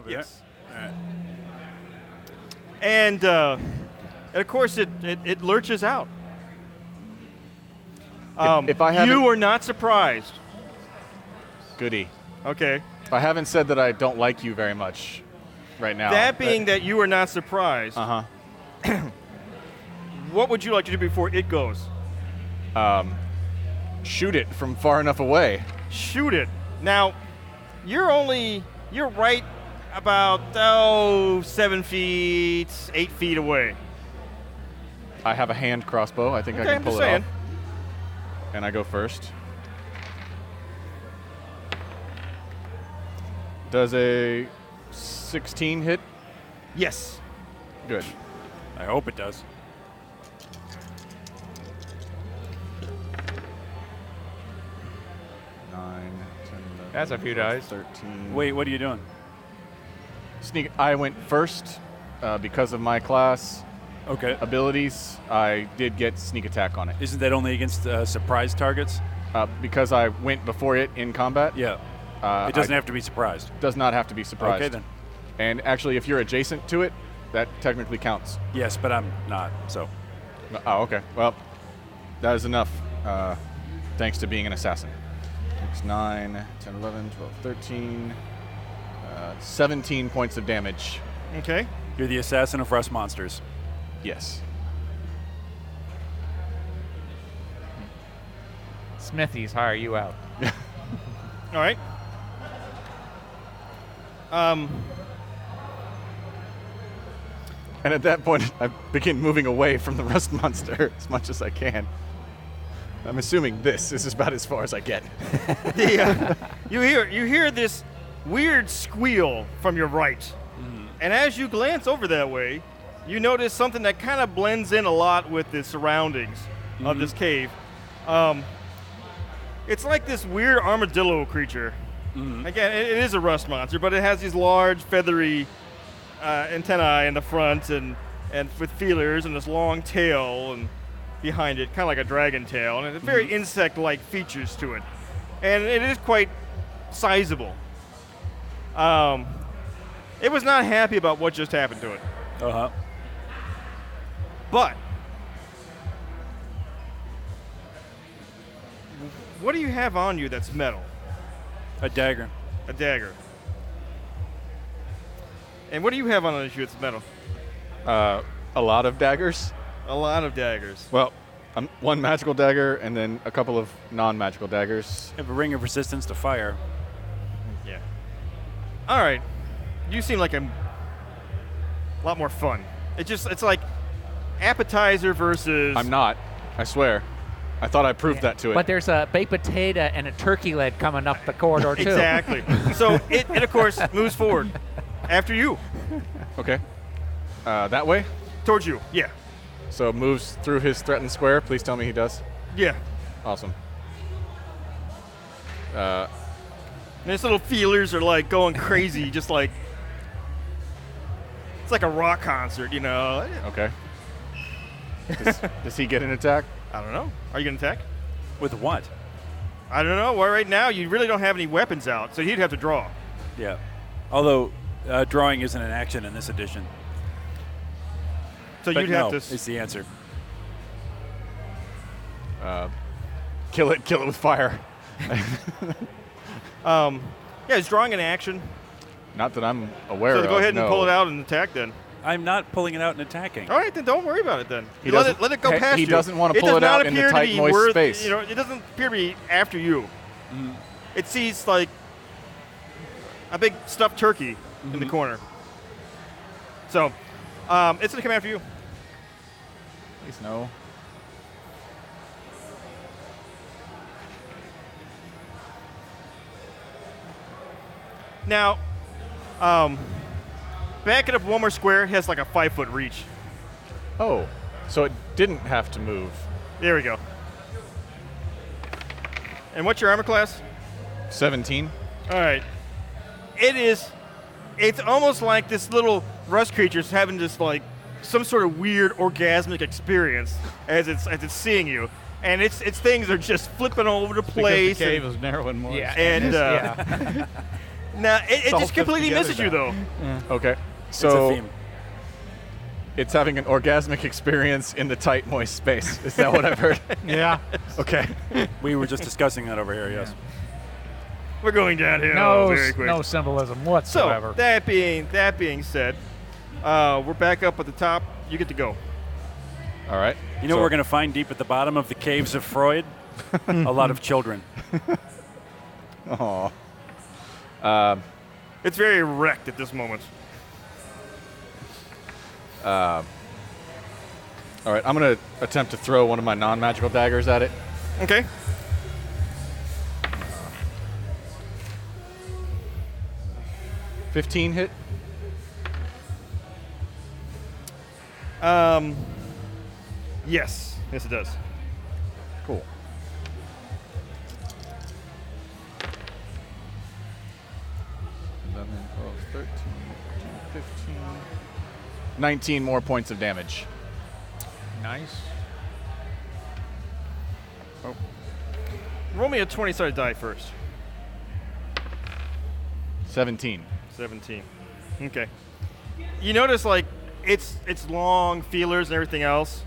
over yes. there. All right. And of course, it lurches out. If I haven't- you are not surprised. Goody. Okay. If I haven't said that I don't like you very much right now. That being that you are not surprised, what would you like to do before it goes? Shoot it from far enough away. Shoot it. Now, you're right about 7 feet, 8 feet away. I have a hand crossbow. I think I Okay, can I'm pull just it saying. off. And I go first. Does a 16 hit? Yes. Good. I hope it does. That's a few dice. 13. Wait, what are you doing? Sneak. I went first because of my class Okay. abilities. I did get sneak attack on it. Isn't that only against surprise targets? Because I went before it in combat. Yeah. It doesn't have to be surprised. Does not have to be surprised. Okay, then. And actually, if you're adjacent to it, that technically counts. Yes, but I'm not, so. Oh, okay. Well, that is enough, thanks to being an assassin. 6, 9, 10, 11, 12, 13, 17 points of damage. Okay. You're the assassin of rust monsters. Yes. Smithies hire you out. All right. And at that point, I begin moving away from the rust monster as much as I can. I'm assuming this is about as far as I get. You hear this weird squeal from your right, and as you glance over that way, you notice something that kind of blends in a lot with the surroundings of this cave. It's like this weird armadillo creature. Again, it is a rust monster, but it has these large, feathery antennae in the front and with feelers and this long tail and behind it, kind of like a dragon tail, and it's very insect-like features to it. And it is quite sizable. It was not happy about what just happened to it. Uh-huh. But what do you have on you that's metal? A dagger. A dagger. And what do you have on you that's metal? A lot of daggers. A lot of daggers. Well, one magical dagger and then a couple of non-magical daggers. You have a ring of resistance to fire. Yeah. All right. You seem like a lot more fun. It's like appetizer versus... I'm not. I swear. I thought I proved that to it. But there's a baked potato and a turkey leg coming up the corridor, too. Exactly. So it, of course, moves forward after you. Okay. That way? Towards you, yeah. So moves through his threatened square. Please tell me he does. Yeah. Awesome. And his little feelers are like going crazy, just like... It's like a rock concert, you know. Okay. Does he get an attack? I don't know. Are you going to attack? With what? I don't know. Well, right now, you really don't have any weapons out, so he'd have to draw. Yeah. Although, drawing isn't an action in this edition. So But you'd no, have to... is the answer. Kill it with fire. Yeah, he's drawing an action. Not that I'm aware So of. go ahead and no. pull it out and attack then. I'm not pulling it out and attacking. All right, then don't worry about it then. He let doesn't- it go past he you. doesn't want to pull does it not out in the appear to tight, be moist worth, space. You know, it doesn't appear to be after you. It sees like a big stuffed turkey in the corner. So it's going to come after you. Please no. Now, back it up one more square. It has like a 5-foot reach. Oh, so it didn't have to move. There we go. And what's your armor class? 17. All right. It's almost like this little rust creature's having this like some sort of weird orgasmic experience as it's seeing you. And its things are just flipping all over the place. Because the cave is narrow and moist. Yeah. And Now it all just put completely together misses you now. though. Okay. It's a So theme. it's having an orgasmic experience in the tight, moist space. Is that what I've heard? Yeah. Okay. We were just discussing that over here. Yes. We're going downhill very quick. No symbolism So whatsoever. that being said, we're back up at the top. You get to go. All right. You know what we're going to find deep at the bottom of the caves of Freud? A lot of children. Oh. It's very wrecked at this moment. All right. I'm going to attempt to throw one of my non-magical daggers at it. Okay. $15 hit. Yes. Yes, it does. Cool. 11, 12, 13, 14, 15. 19 more points of damage. Nice. Roll me a 20-sided die first. 17. 17. Okay. You notice, like, its long feelers and everything else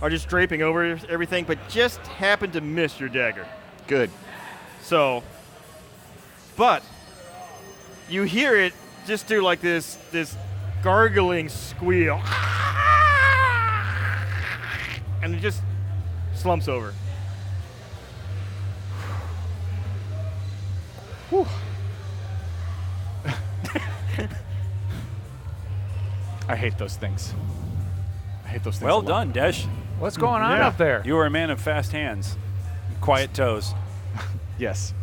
are just draping over everything, but just happen to miss your dagger. Good. So, but you hear it just do like this gargling squeal, and it just slumps over. Whew. I hate those things. I hate those things. Well a lot. done, Desh. What's going on Yeah. up there? You are a man of fast hands, quiet toes. Yes.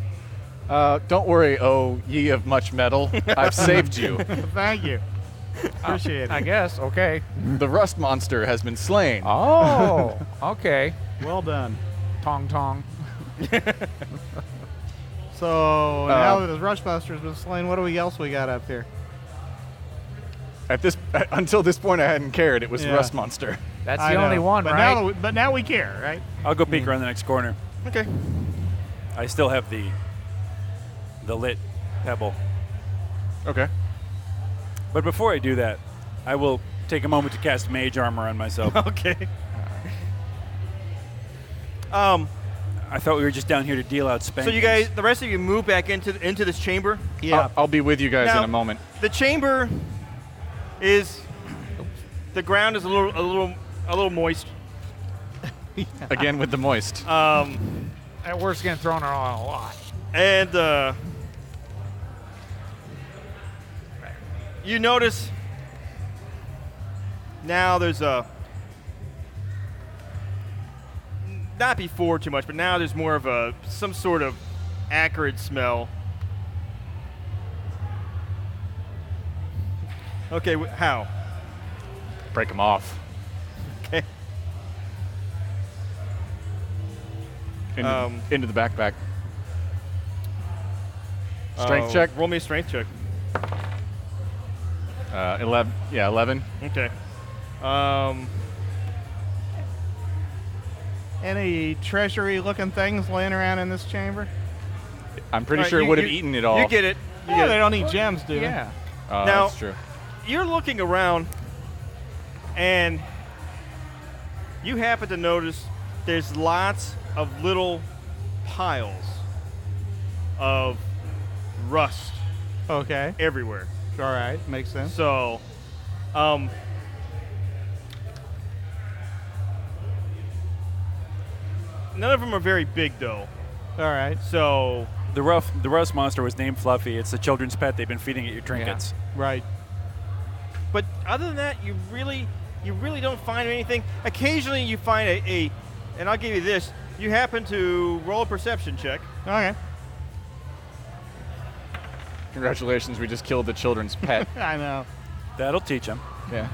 Don't worry, oh ye of much metal. I've saved you. Thank you. Appreciate it. I guess. Okay. The rust monster has been slain. Oh. Okay. Well done. Tong tong. So now that the Rushbuster's been slain, what do we else we got up here? Until this point, I hadn't cared. It was Yeah. rust monster. That's I the only know. one, but right? Now we care, right? I'll go peek around the next corner. Okay. I still have the lit pebble. Okay. But before I do that, I will take a moment to cast mage armor on myself. Okay. I thought we were just down here to deal out So spankings. you guys, the rest of you, move back into this chamber. Yeah. I'll be with you guys Now- in a moment. The chamber is the ground is a little moist. Again with the moist. And we're just getting thrown around a lot. And you notice now there's not before too much, but now there's more of some sort of acrid smell. Okay, how? Break them off. Okay. Into the backpack. Strength check. Roll me a strength check. 11. Yeah, 11. Okay. Any treasury-looking things laying around in this chamber? I'm pretty Alright, sure it you- would have you- eaten it all. You get it. You Yeah, get they it. don't need gems, do they? Yeah. Oh, Now- that's true. You're looking around, and you happen to notice there's lots of little piles of rust Okay. everywhere. All right. Makes sense. So, none of them are very big, though. All right. So, The rust monster was named Fluffy. It's the children's pet they've been feeding it your trinkets. Right. but other than that, you really don't find anything. Occasionally, you find a and I'll give you this. You happen to roll a perception check. Okay. Congratulations, we just killed the children's pet. I know. That'll teach them. Yeah.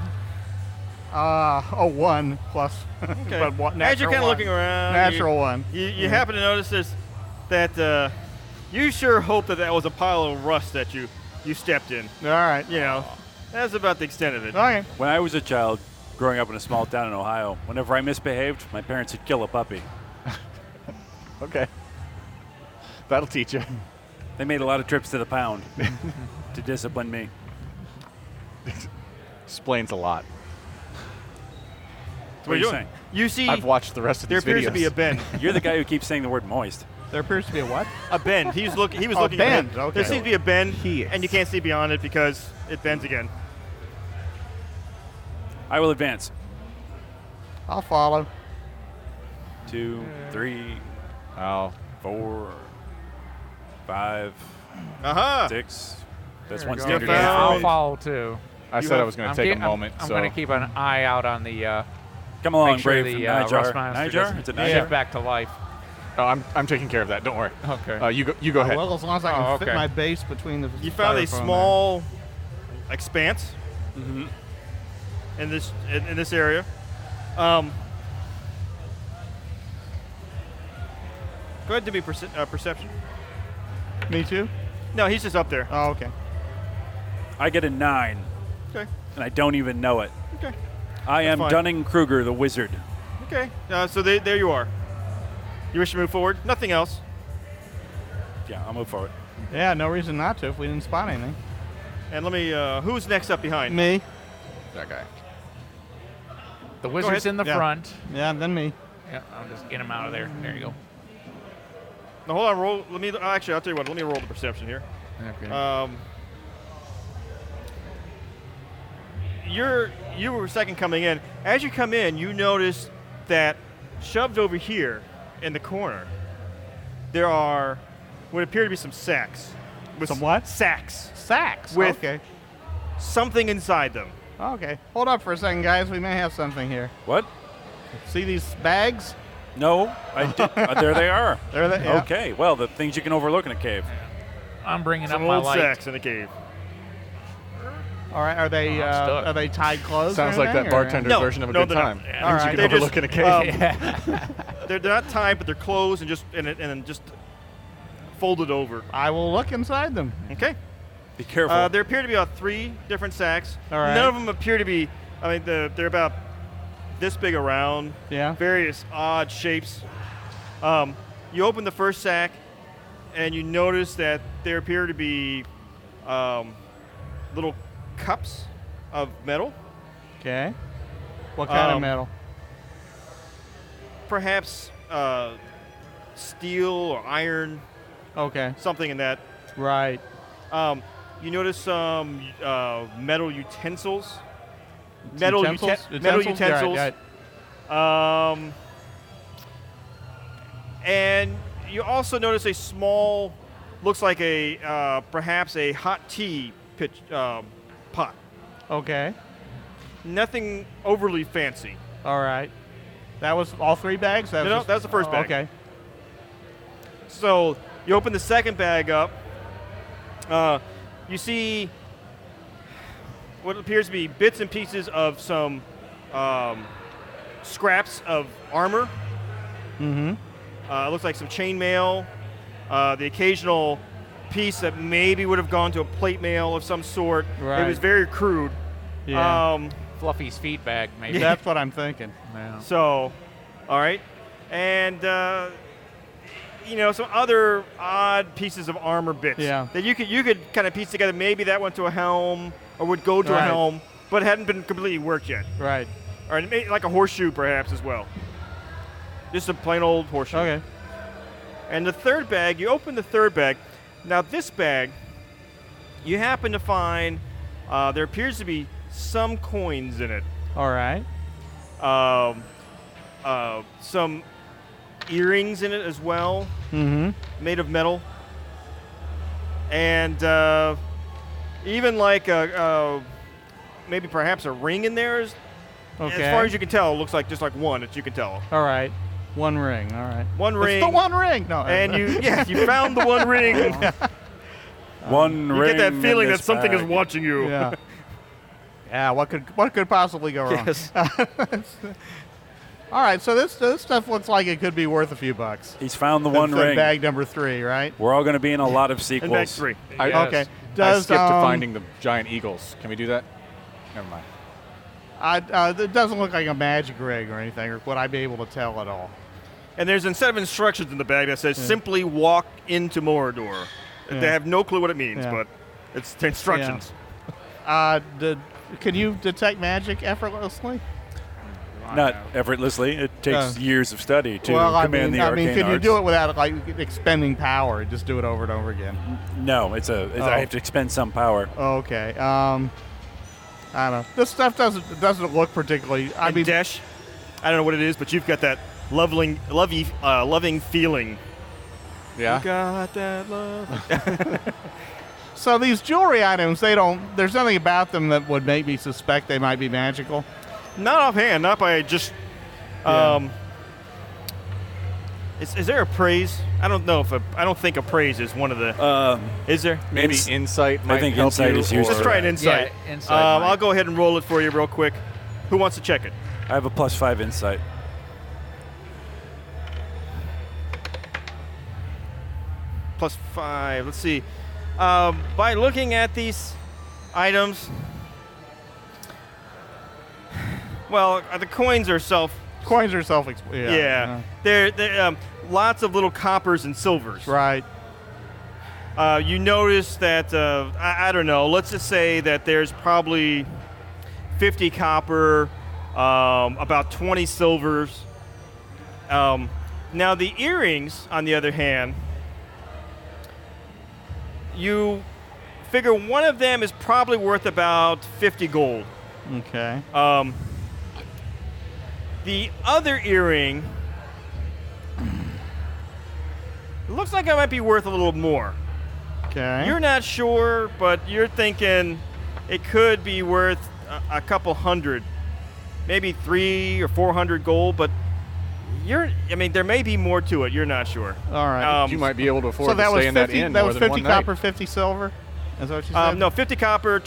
A 1 plus. Okay. But what? As you're Natural kind of one. looking around, Natural 1. you happen to notice that you sure hope that was a pile of rust that you stepped in. All right. You know, that's about the extent of it. Okay. When I was a child, growing up in a small town in Ohio, whenever I misbehaved, my parents would kill a puppy. Okay. That'll teach you. They made a lot of trips to the pound to discipline me. Explains a lot. What are you saying? You see, I've watched the rest of there these videos. appears to be a bend. You're the guy who keeps saying the word moist. There appears to be a what? A bend. He was looking bend, at it. okay. There seems to be a bend, He is. and you can't see beyond it because it bends again. I will advance. I'll follow. 2, 3, Oh, 4, 5, Aha! 6. That's There one we go. standard. Yeah, I'll found- follow too. I said I was going to take a moment. I'm so going to keep an eye out on the. Come along, make sure Brave. the from rust Nijar. monster Nijar? doesn't It's a shift Nijar? back to life. oh, I'm taking care of that. Don't worry. Okay. You go ahead. Well, as long as I can Oh, fit okay. my base between the. You found a styrofoam small expanse Mm-hmm. in this area. Go ahead and do me perception. there. Me too. No, he's just up there. Oh, okay. I get a 9, Okay. and I don't even know it. Okay. I am fine. Dunning-Kruger, the wizard. Okay. So there you are. You wish to move forward? Nothing else. Yeah, I'll move forward. Yeah, no reason not to if we didn't spot anything. And let me. Who's next up behind? Me. That guy. The wizard's ahead. in the Yeah. front. Yeah, then me. Yeah, I'll just get him out of there. There you go. No, hold on. Roll. Let me. Actually, I'll tell you what. Let me roll the perception here. Okay. You were second coming in. As you come in, you notice that shoved over here in the corner, there are what appear to be some sacks. With Some what? Sacks. Sacks. With- Okay. Something inside them. Okay. Hold up for a second, guys. We may have something here. What? See these bags? No, I did. There they are. There they. Yeah. Okay, well, the things you can overlook in a cave. I'm bringing Some up my old light. sacks in the cave. All right. Are they? Oh, I'm stuck. Are they tied closed? or Sounds like that anything, or- bartender's No, version of a no, good they're not. time. Yeah. All Things right. you They're can just, overlook in a cave. They're not tied, but they're closed and just and then just folded over. I will look inside them. Okay. Be careful. There appear to be about 3 different sacks. All right. None of them appear to be. I mean, they're about this big around. Yeah. Various odd shapes. You open the first sack, and you notice that there appear to be little cups of metal, Okay. What kind of Um, metal? perhaps steel or iron, Okay. something in that. Right. You notice some metal utensils. Utensils? Metal Utensils? utensils. Right, right. And you also notice a small, looks like a perhaps a hot tea pot. Okay. Nothing overly fancy. All right. That was all 3 bags? That No, was that was the first bag. Okay. So you open the second bag up. You see what appears to be bits and pieces of some scraps of armor. Mm-hmm. Looks like some chainmail. The occasional piece that maybe would have gone to a plate mail of some sort. Right. It was very crude. Yeah. Fluffy's feet bag, maybe. That's what I'm thinking. Yeah. So, all right. And, some other odd pieces of armor bits Yeah. that you could kind of piece together. Maybe that went to a helm or would go to a Right. helm, but it hadn't been completely worked yet. Right. Or maybe like a horseshoe, perhaps, as well. Just a plain old horseshoe. Okay. And the third bag, you open the third bag. Now, this bag, you happen to find there appears to be some coins in it. All right. Some earrings in it as well, Mm-hmm. made of metal. And even like maybe perhaps a ring in there. Okay. As far as you can tell, it looks like just like one that you can tell. All right. One ring. All right. One ring. It's the one ring. No. And you found the one ring. One You ring get that in feeling that this something is bag. watching you. Yeah. Yeah. What could possibly go wrong? Yes. All right. So this stuff looks like it could be worth a few bucks. He's found the one Than ring. Bag number 3, right? We're all going to be in a lot of And sequels. bag 3. I, Okay. I Does skipped to um, finding the giant eagles. Can we do that? Never mind. It doesn't look like a magic rig or anything, or would I be able to tell at all? And there's a set of instructions in the bag that says simply walk into Mordor. Yeah. They have no clue what it means, Yeah. but it's the instructions. Can you detect magic effortlessly? Not effortlessly. It takes years of study to Well, command the arcane can you arts. do it without like expending power? Just do it over and over again. No, I have to expend some power. Okay. I don't know. This stuff doesn't look particularly. I And mean, Desh, I don't know what it is, but you've got that loving feeling. Yeah. You got that love. so these jewelry items, there's nothing about them that would make me suspect they might be magical. Not offhand, not by just. Is there a praise? I don't know I don't think a praise is one of the. Is there? Maybe insight might think help insight you, is useful. Let's try an insight. Yeah, insight might. I'll go ahead and roll it for you real quick. Who wants to check it? I have a +5 insight. +5. Let's see. By looking at these items, well, the coins are Coins are self. Yeah. They're lots of little coppers and silvers. Right. You notice that I don't know. Let's just say that there's probably 50 copper, about 20 silvers. Now the earrings, on the other hand, you figure one of them is probably worth about 50 gold. Okay. The other earring looks like it might be worth a little more. Okay. You're not sure, but you're thinking it could be worth a couple hundred, maybe 300 or 400 gold, but there may be more to it. You're not sure. All right. You might be able to afford so to that was stay 50. in that inn That more was than 50 one night. copper, 50 silver. Is that what you said? No, 50 copper.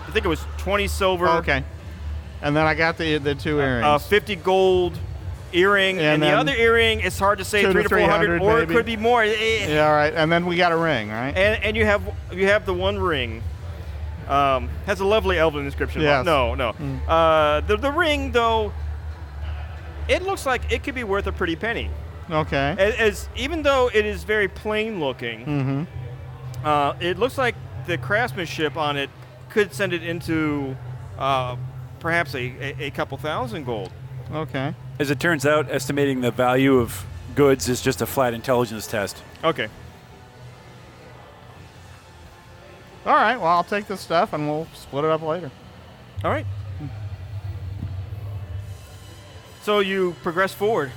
I think it was 20 silver. Oh, okay. And then I got the two earrings. 50 gold earring, and the then other earring, it's hard to say, 200 300 to 400, or maybe. it could be more. Yeah. All right. And then we got a ring, right? And you have the one ring. Has a lovely elven inscription. Yes. No. The ring, though, it looks like it could be worth a pretty penny. Okay. As even though it is very plain looking, it looks like the craftsmanship on it could send it into perhaps a couple thousand gold. Okay. As it turns out, estimating the value of goods is just a flat intelligence test. Okay. All right. Well, I'll take this stuff and we'll split it up later. All right. So you progress forward.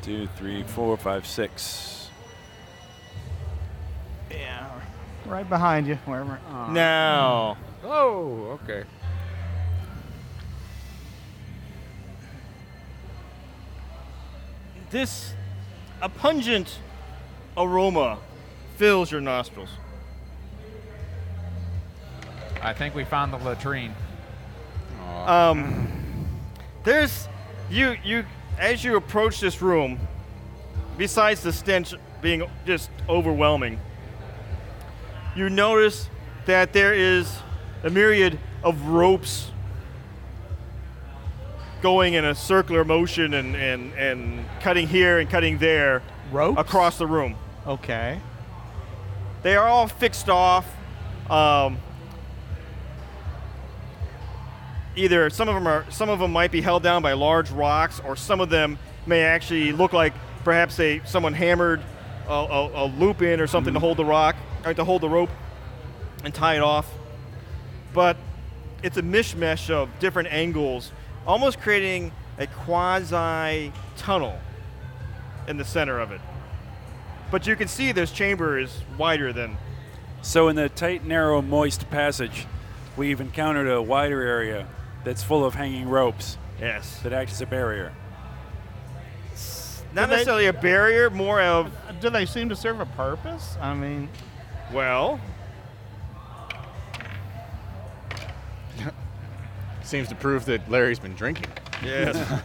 Two, three, 4, 5, 6. Yeah. Right behind you, wherever. Now, Oh, okay. a pungent aroma fills your nostrils. I think we found the latrine. There's you as you approach this room, besides the stench being just overwhelming, you notice that there is a myriad of ropes going in a circular motion and cutting here and cutting there Ropes? across the room. Okay. They are all fixed off. Either some of them might be held down by large rocks, or some of them may actually look like perhaps someone hammered a loop in or something to hold the rock, or to hold the rope and tie it off. But it's a mishmash of different angles, almost creating a quasi tunnel in the center of it. But you can see this chamber is wider than. So in the tight, narrow, moist passage, we've encountered a wider area that's full of hanging ropes Yes. that act as a barrier. Not necessarily a barrier, more of, Do they seem to serve a purpose? I mean, well, Seems to prove that Larry's been drinking. yes.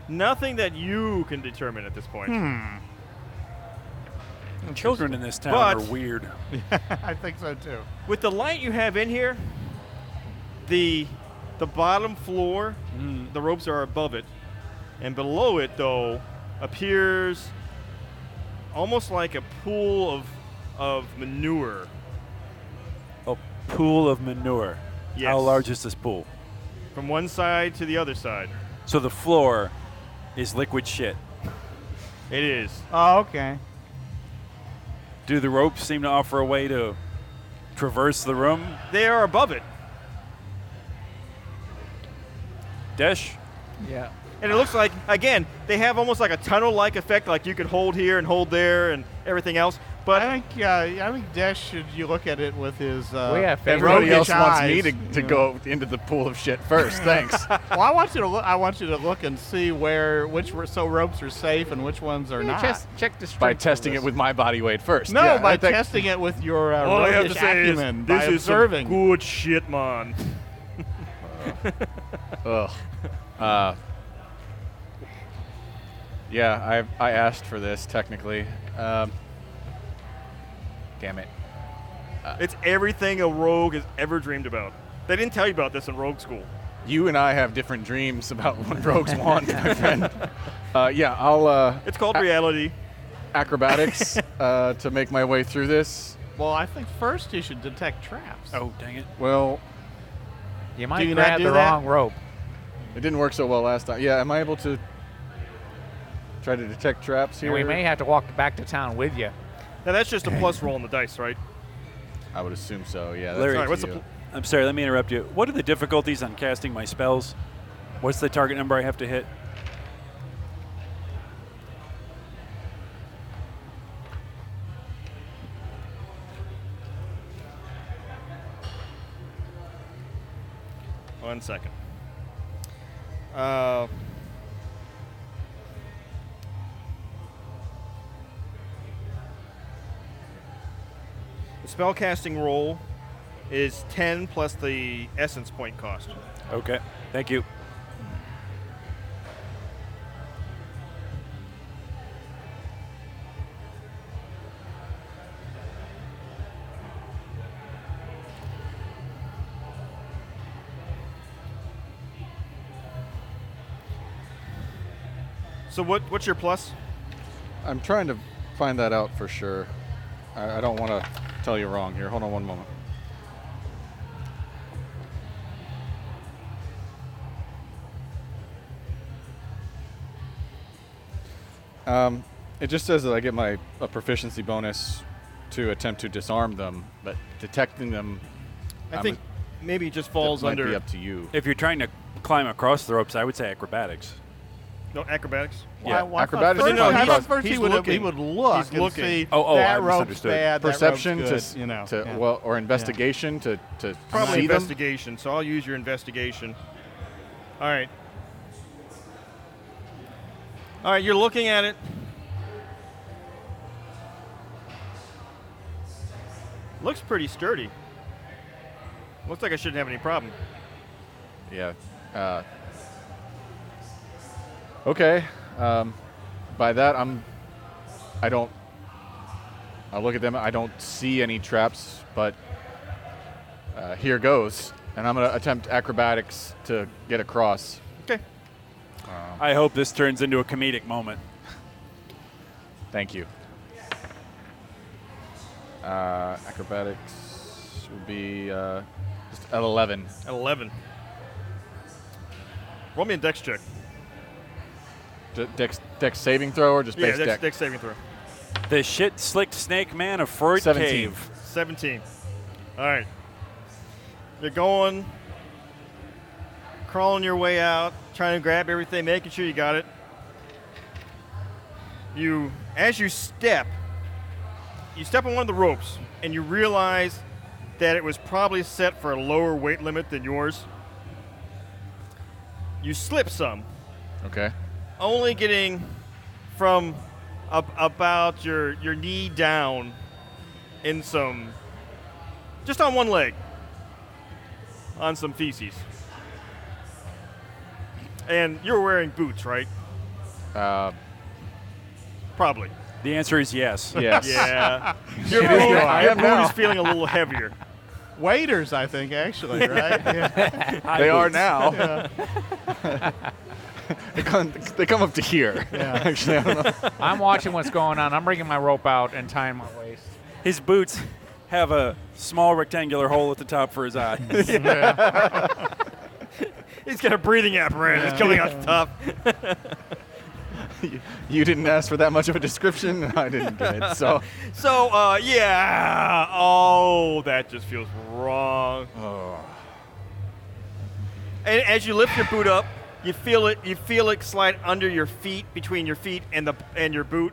Nothing that you can determine at this point. Children in this town But- are weird. I think so too. With the light you have in here, the bottom floor, the ropes are above it, and below it though appears almost like a pool of manure. A pool of manure. Yes. How large is this pool? From one side to the other side. So the floor is liquid shit. It is. Oh, okay. Do the ropes seem to offer a way to traverse the room? They are above it. Desh? Yeah. And it looks like, again, they have almost like a tunnel-like effect, like you could hold here and hold there and everything else. But I think Desh should you look at it with his. We have favorite. Everybody else roguish wants eyes, me to go into the pool of shit first. Thanks. Well, I want you to look. I want you to look and see which ropes are safe and which ones are not. Just check the strength By of testing this. it with my body weight first. No, Yeah, by I think- testing it with your all I have roguish to say acumen, is, by this is observing. some good shit, man. Ugh. Yeah, I asked for this technically. Damn it. It's everything a rogue has ever dreamed about. They didn't tell you about this in rogue school. You and I have different dreams about what rogues want, my friend. Yeah, I'll It's called reality. acrobatics to make my way through this. Well, I think first you should detect traps. Oh, dang it. Well, You might Do you not grab do the that? wrong rope. it didn't work so well last time. Yeah, am I able to try to detect traps here? And we may have to walk back to town with you. Now that's just a plus roll on the dice, right? I would assume so. Yeah. That's Larry, up All right, what's to the you. I'm sorry, let me interrupt you. What are the difficulties on casting my spells? What's the target number I have to hit? One second. The spellcasting roll is 10 plus the essence point cost. Okay, thank you. So what's your plus? I'm trying to find that out for sure. I don't want to tell you wrong here. Hold on one moment. It just says that I get a proficiency bonus to attempt to disarm them, but detecting them I think maybe it just falls might be under up to you. If you're trying to climb across the ropes, I would say acrobatics. no acrobatics. Yeah, Well, I thought acrobatics first- is No, I fine. thought first he's he would looking. look He's and looking. see Oh, that I rope's misunderstood. bad, Perception that to, rope's good, you know. to yeah. well, or investigation to Probably see them. investigation. So I'll use your investigation. All right. All right, you're looking at it. Looks pretty sturdy. Looks like I shouldn't have any problem. Yeah. Okay. By that, I look at them. I don't see any traps, but here goes. And I'm going to attempt acrobatics to get across. Okay. I hope this turns into a comedic moment. Thank you. Acrobatics would be just at 11. At 11. Roll me a dex check. Dex saving throw or just Yeah, base dex? dex saving throw. The shit-slicked snake man of Freud 17. Cave. 17. All right. You're going, crawling your way out, trying to grab everything, making sure you got it. As you step on one of the ropes, and you realize that it was probably set for a lower weight limit than yours. You slip some, Okay. only getting from about your knee down in just on one leg, on some feces. And you're wearing boots, right? Uh, Probably. The answer is yes. Yes. Yeah. I Your am boot now. is feeling a little heavier. Waiters, I think, actually, right? Yeah. They are now. They come up to here. Yeah. Actually, I don't know. I'm watching what's going on. I'm bringing my rope out and tying my waist. His boots have a small rectangular hole at the top for his eye. He's got a breathing apparatus coming out the top. You didn't ask for that much of a description, and I didn't get it. So, Yeah. Oh, that just feels wrong. And as you lift your boot up, you feel it slide under your feet, between your feet and your boot,